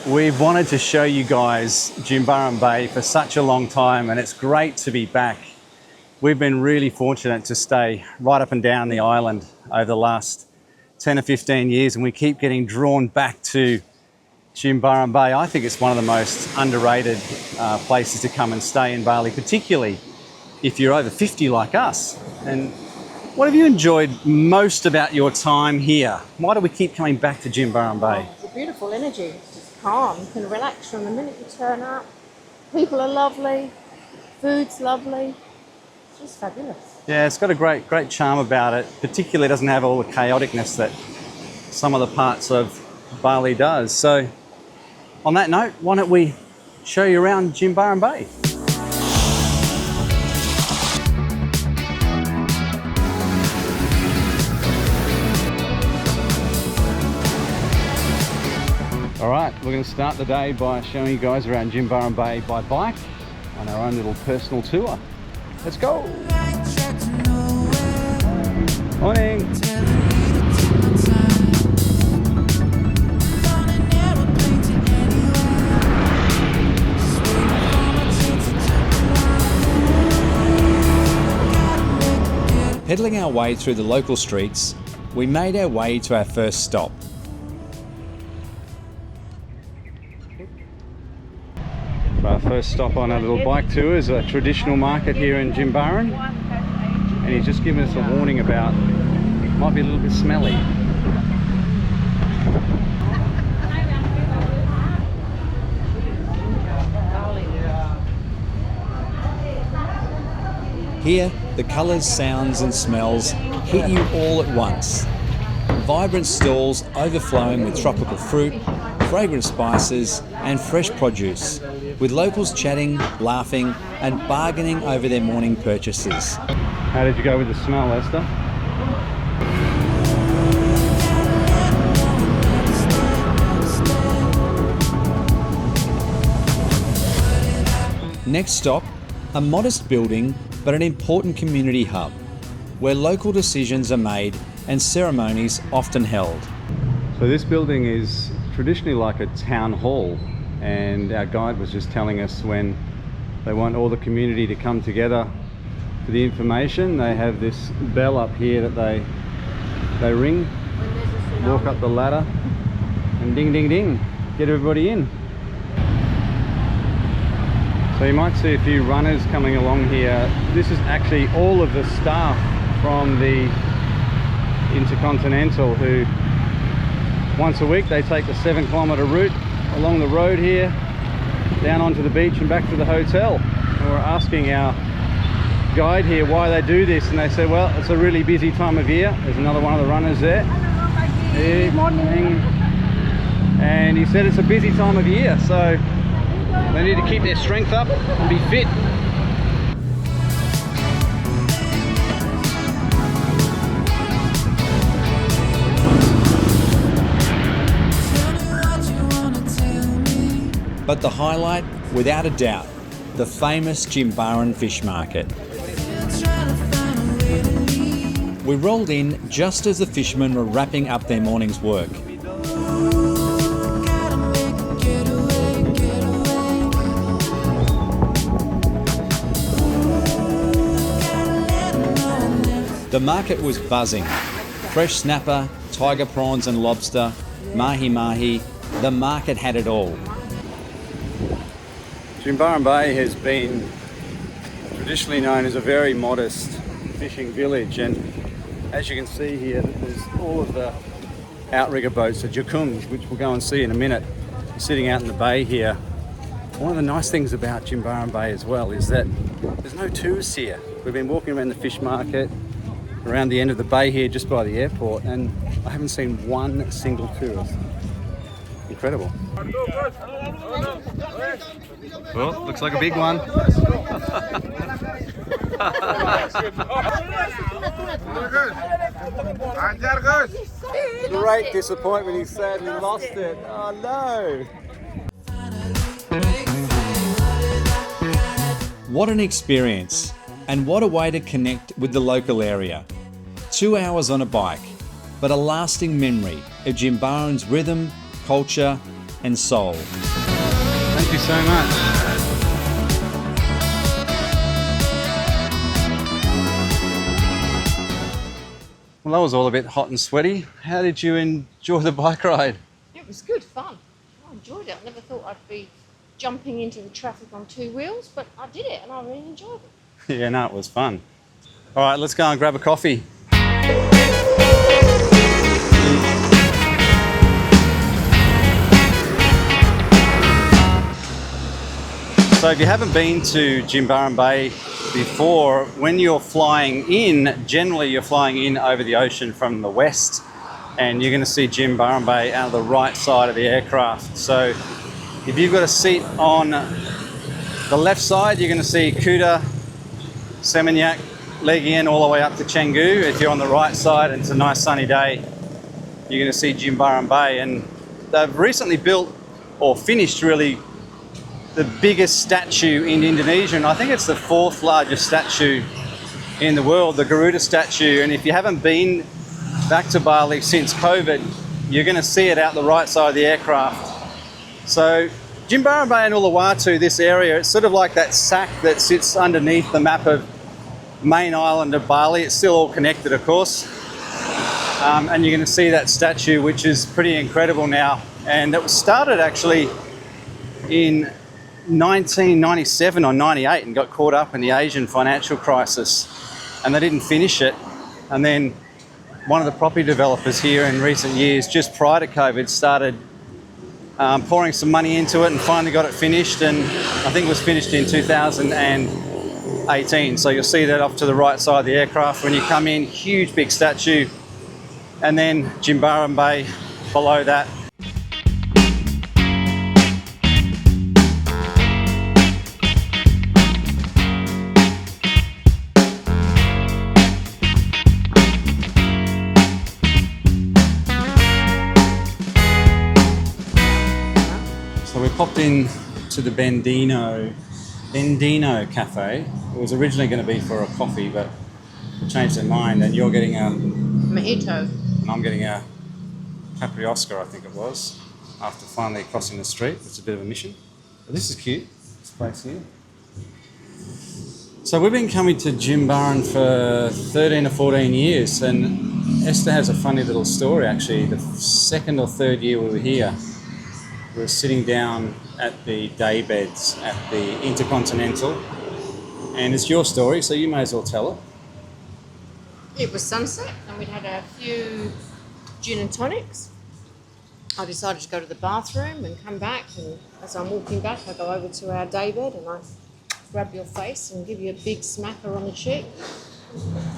We've wanted to show you guys Jimbaran Bay for such a long time, and it's great to be back. We've been really fortunate to stay right up and down the island over the last 10 or 15 years, and we keep getting drawn back to Jimbaran Bay. I think it's one of the most underrated places to come and stay in Bali, particularly if you're over 50 like us. And what have you enjoyed most about your time here? Why do we keep coming back to Jimbaran Bay? It's a beautiful energy. It's just calm. You can relax from the minute you turn up. People are lovely. Food's lovely. It's just fabulous. Yeah, it's got a great charm about it. Particularly, it doesn't have all the chaoticness that some of the parts of Bali does. So, on that note, why don't we show you around Jimbaran Bay? All right, we're going to start the day by showing you guys around Jimbaran Bay by bike on our own little personal tour. Let's go! Morning! Pedaling our way through the local streets, we made our way to our first stop. Our first stop on our little bike tour is a traditional market here in Jimbaran, and he's just given us a warning about it might be a little bit smelly. Here, the colours, sounds and smells hit you all at once. Vibrant stalls overflowing with tropical fruit, fragrant spices and fresh produce, with locals chatting, laughing and bargaining over their morning purchases. How did you go with the smell, Esther? Next stop, a modest building but an important community hub, where local decisions are made and ceremonies often held. So this building is traditionally like a town hall, and our guide was just telling us when they want all the community to come together for the information, they have this bell up here that they ring, walk up the ladder and ding ding ding, get everybody in. So you might see a few runners coming along here. This is actually all of the staff from the Intercontinental who once a week they take the 7-kilometre route along the road here, down onto the beach and back to the hotel. And we're asking our guide here why they do this, and they said, well, it's a really busy time of year. There's another one of the runners there. Good morning. And he said it's a busy time of year, so they need to keep their strength up and be fit. But the highlight, without a doubt, the famous Jimbaran Fish Market. We rolled in just as the fishermen were wrapping up their morning's work. The market was buzzing. Fresh snapper, tiger prawns and lobster, mahi-mahi, the market had it all. Jimbaran Bay has been traditionally known as a very modest fishing village, and as you can see here, there's all of the outrigger boats, the jakums, which we'll go and see in a minute, sitting out in the bay here. One of the nice things about Jimbaran Bay as well is that there's no tourists here. We've been walking around the fish market, around the end of the bay here just by the airport, and I haven't seen one single tourist. Incredible. Well, looks like a big one. Great disappointment, he said, he lost it. Oh no! What an experience, and what a way to connect with the local area. 2 hours on a bike, but a lasting memory of Jimbaran's rhythm, culture and soul. Thank you so much. Well, that was all a bit hot and sweaty. How did you enjoy the bike ride? It was good fun. I enjoyed it. I never thought I'd be jumping into the traffic on two wheels, but I did it and I really enjoyed it. Yeah, no, it was fun. All right, let's go and grab a coffee. So if you haven't been to Jimbaran Bay before, when you're flying in, generally you're flying in over the ocean from the west, and you're going to see Jimbaran Bay out of the right side of the aircraft. So if you've got a seat on the left side, you're going to see Kuta, Seminyak, Legian all the way up to Canggu. If you're on the right side and it's a nice sunny day, you're going to see Jimbaran Bay. And they've recently built, or finished really, the biggest statue in Indonesia, and I think it's the fourth largest statue in the world, the Garuda statue. And if you haven't been back to Bali since COVID, you're going to see it out the right side of the aircraft. So Jimbaran Bay and Uluwatu, this area, it's sort of like that sack that sits underneath the map of main island of Bali. It's still all connected, of course. And you're going to see that statue, which is pretty incredible now. And it was started actually in 1997 or 98 and got caught up in the Asian financial crisis, and they didn't finish it. And then one of the property developers here in recent years, just prior to COVID, started pouring some money into it and finally got it finished, and I think it was finished in 2018. So you'll see that off to the right side of the aircraft when you come in, huge big statue, and then Jimbaran Bay below that. So we popped in to the Bendino Cafe. It was originally going to be for a coffee, but we changed their mind, and you're getting a Mojito. and I'm getting a Capriosca, I think it was, after finally crossing the street. It's a bit of a mission. But this is cute, this place here. So we've been coming to Jimbaran for 13 or 14 years, and Esther has a funny little story actually. The second or third year we were here, we were sitting down at the day beds at the Intercontinental, and it's your story, so you may as well tell it. It was sunset and we'd had a few gin and tonics. I decided to go to the bathroom and come back, and as I'm walking back I go over to our daybed and I grab your face and give you a big smacker on the cheek.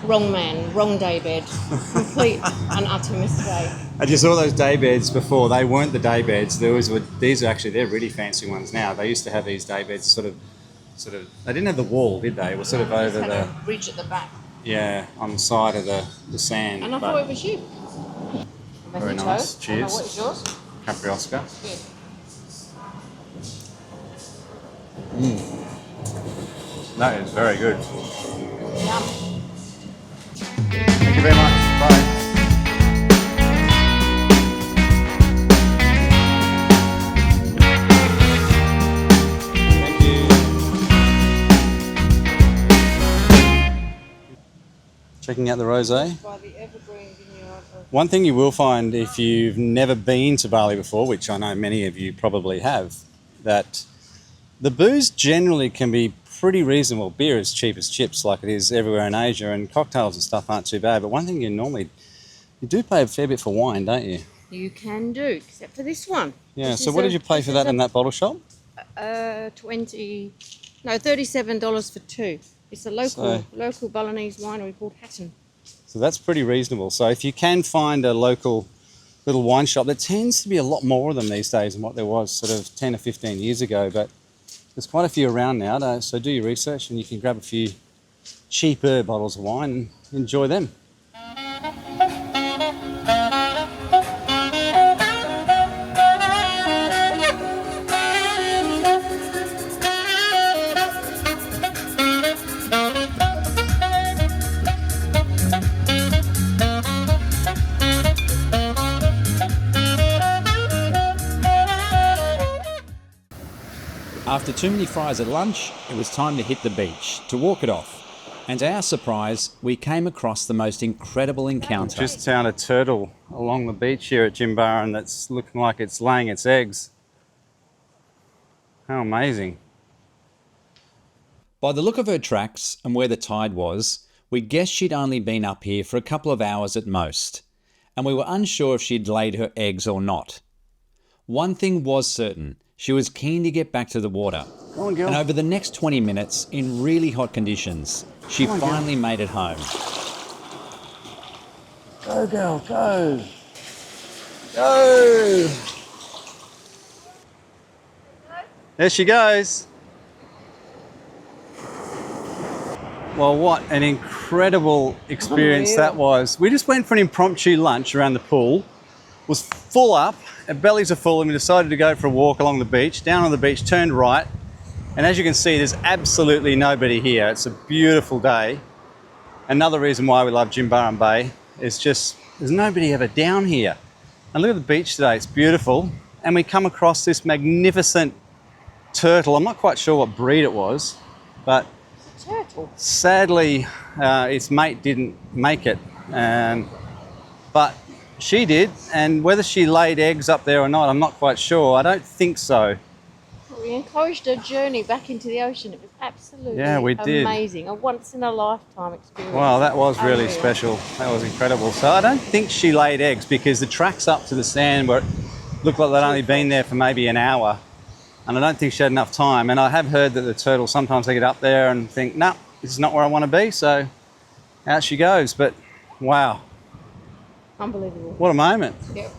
Wrong man, wrong daybed. Complete and utter mistake. I just saw those day beds before. They weren't the day beds. These are actually, they're really fancy ones now. They used to have these day beds sort of, they didn't have the wall, did they? It was sort of over Had the, a bridge at the back. yeah, on the side of the sand. And I but thought it was you. Very Mojito. nice. And Cheers. what is yours? Capriosca. Good. That is very good. Yum. Thank you very much. Bye. Thank you. Checking out the rosé. By the evergreen vineyard of One thing you will find if you've never been to Bali before, which I know many of you probably have, that the booze generally can be pretty reasonable. Beer is cheap as chips like it is everywhere in Asia, and cocktails and stuff aren't too bad. But one thing you do pay a fair bit for wine, don't you? You can do, except for this one. Yeah, This so is what a- did you pay this for is that a- in that bottle shop? $37 for two. It's a local Balinese winery called Hatton. So that's pretty reasonable. So if you can find a local little wine shop, there tends to be a lot more of them these days than what there was sort of 10 or 15 years ago. But there's quite a few around now, so do your research and you can grab a few cheaper bottles of wine and enjoy them. After too many fries at lunch, it was time to hit the beach, to walk it off. And to our surprise, we came across the most incredible encounter. Just found a turtle along the beach here at Jimbaran that's looking like it's laying its eggs. How amazing. By the look of her tracks and where the tide was, we guessed she'd only been up here for a couple of hours at most, and we were unsure if she'd laid her eggs or not. One thing was certain, she was keen to get back to the water. Go on, girl. And over the next 20 minutes, in really hot conditions, she finally made it home. Go, girl, go. Go. There she goes. Well, what an incredible experience that was. We just went for an impromptu lunch around the pool. It was full up, our bellies are full, and we decided to go for a walk along the beach. Down on the beach, turned right, and as you can see, there's absolutely nobody here. It's a beautiful day. Another reason why we love Jimbaran Bay is just there's nobody ever down here. And look at the beach today, it's beautiful. And we come across this magnificent turtle. I'm not quite sure what breed it was, but Turtle. sadly its mate didn't make it. But she did, and whether she laid eggs up there or not, I'm not quite sure. I don't think so. We encouraged her journey back into the ocean. It was absolutely we did. amazing. A once-in-a-lifetime experience. Wow, that was really Unreal. special. That was incredible. So I don't think she laid eggs because the tracks up to the sand were looked like they'd only been there for maybe an hour. And I don't think she had enough time. And I have heard that the turtles, sometimes they get up there and think, nah, this is not where I want to be. So out she goes. But wow, Unbelievable. what a moment. Yep.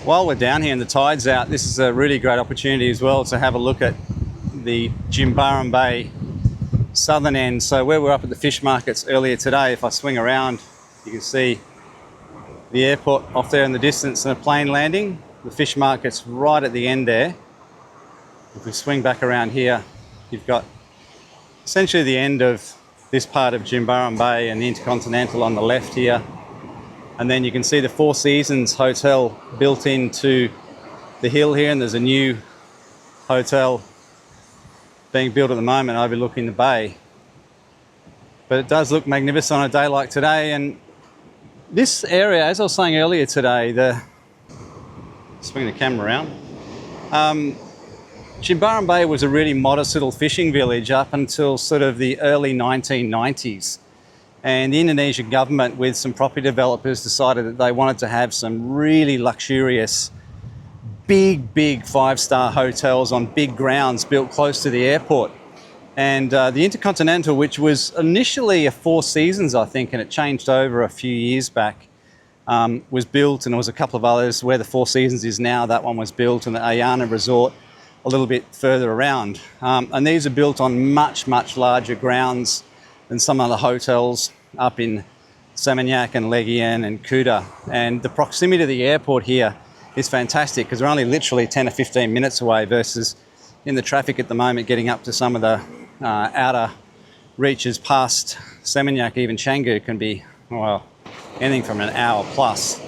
While we're down here and the tide's out, this is a really great opportunity as well to have a look at the Jimbaran Bay southern end. So where we're up at the fish markets earlier today, if I swing around, you can see the airport off there in the distance and a plane landing. The fish market's right at the end there. If we swing back around here, you've got essentially the end of this part of Jimbaran Bay and the Intercontinental on the left here. And then you can see the Four Seasons Hotel built into the hill here, and there's a new hotel being built at the moment overlooking the bay. But it does look magnificent on a day like today. And this area, as I was saying earlier today, swing the camera around. Jimbaran Bay was a really modest little fishing village up until sort of the early 1990s. And the Indonesian government, with some property developers, decided that they wanted to have some really luxurious, big five-star hotels on big grounds built close to the airport. And the Intercontinental, which was initially a Four Seasons, I think, and it changed over a few years back, was built, and there was a couple of others where the Four Seasons is now. That one was built, and the Ayana Resort a little bit further around. And these are built on much larger grounds than some of the hotels up in Seminyak and Legian and Kuta. And the proximity to the airport here is fantastic because we're only literally 10 or 15 minutes away versus in the traffic at the moment getting up to some of the outer reaches past Seminyak, even Canggu can be, well, anything from an hour plus.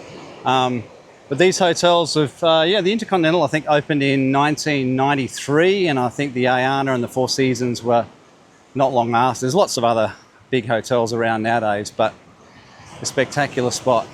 But these hotels have, the Intercontinental I think opened in 1993, and I think the Ayana and the Four Seasons were not long after. There's lots of other big hotels around nowadays, but a spectacular spot.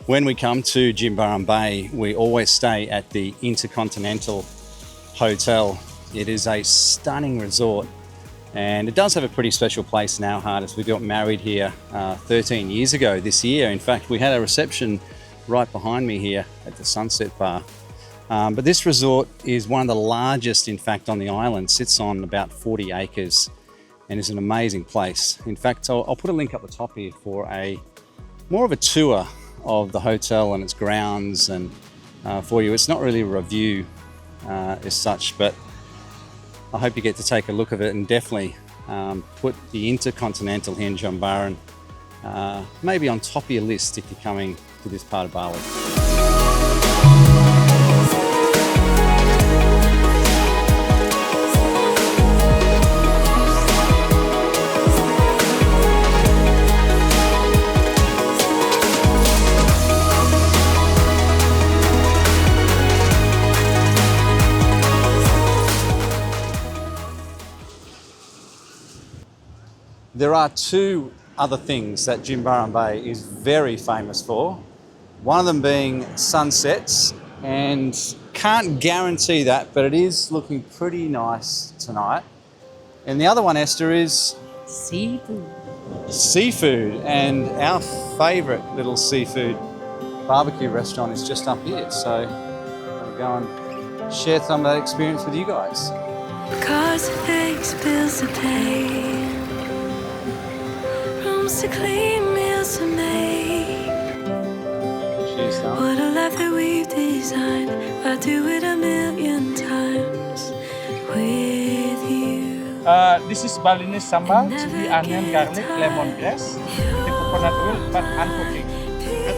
When we come to Jimbaran Bay, we always stay at the Intercontinental Hotel. It is a stunning resort, and it does have a pretty special place in our heart as we got married here 13 years ago this year. In fact, we had a reception right behind me here at the Sunset Bar. But this resort is one of the largest, in fact, on the island. Sits on about 40 acres and is an amazing place. In fact, I'll put a link up the top here for more of a tour of the hotel and its grounds and for you. It's not really a review as such, but I hope you get to take a look at it, and definitely put the Intercontinental here in Jumbaran maybe on top of your list if you're coming to this part of Bali. There are two other things that Jimbaran Bay is very famous for. One of them being sunsets, and can't guarantee that, but it is looking pretty nice tonight. And the other one, Esther, is Seafood. seafood, and our favourite little seafood barbecue restaurant is just up here. So I'm going to go and share some of that experience with you guys. Cars to fix, bills to pay, rooms to clean, meals to make. Cheers, Tom. What a life that we've designed. I'd do it a million times with you. This is Balinese sambal, chili, onion, garlic, lemongrass, the coconut oil, but uncooking.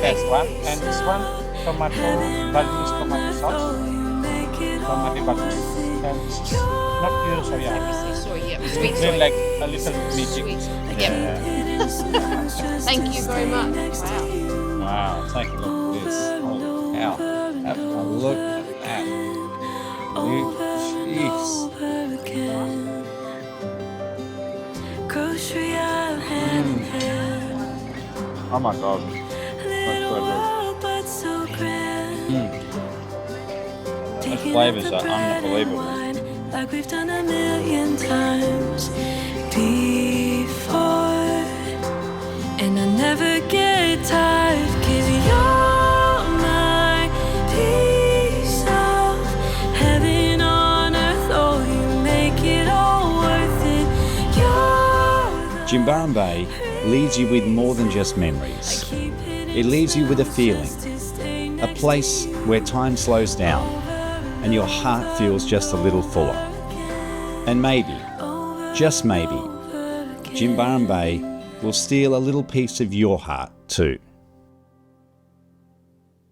That's one. And this one, Balinese tomato sauce, tomato bagus. And this is not pure soya. Soy, yeah. Sweet Then soy. like a little magic. Sweet. Yeah. Thank you very much. Wow. Wow, take a look at this. Holy cow. Have a look at that. Jeez. Grocery aisle hand in hand. Oh my God. Little world, but so grand. Those flavours are unbelievable. Like we've done a million times before. And I never get tired, 'cause you're my piece of heaven on earth. Oh, you make it all worth it. You're Jimbaran Bay leaves you with more than just memories. It leaves you with a feeling, a place where time slows down and your heart feels just a little fuller. And maybe, just maybe, Jimbaran Bay will steal a little piece of your heart too.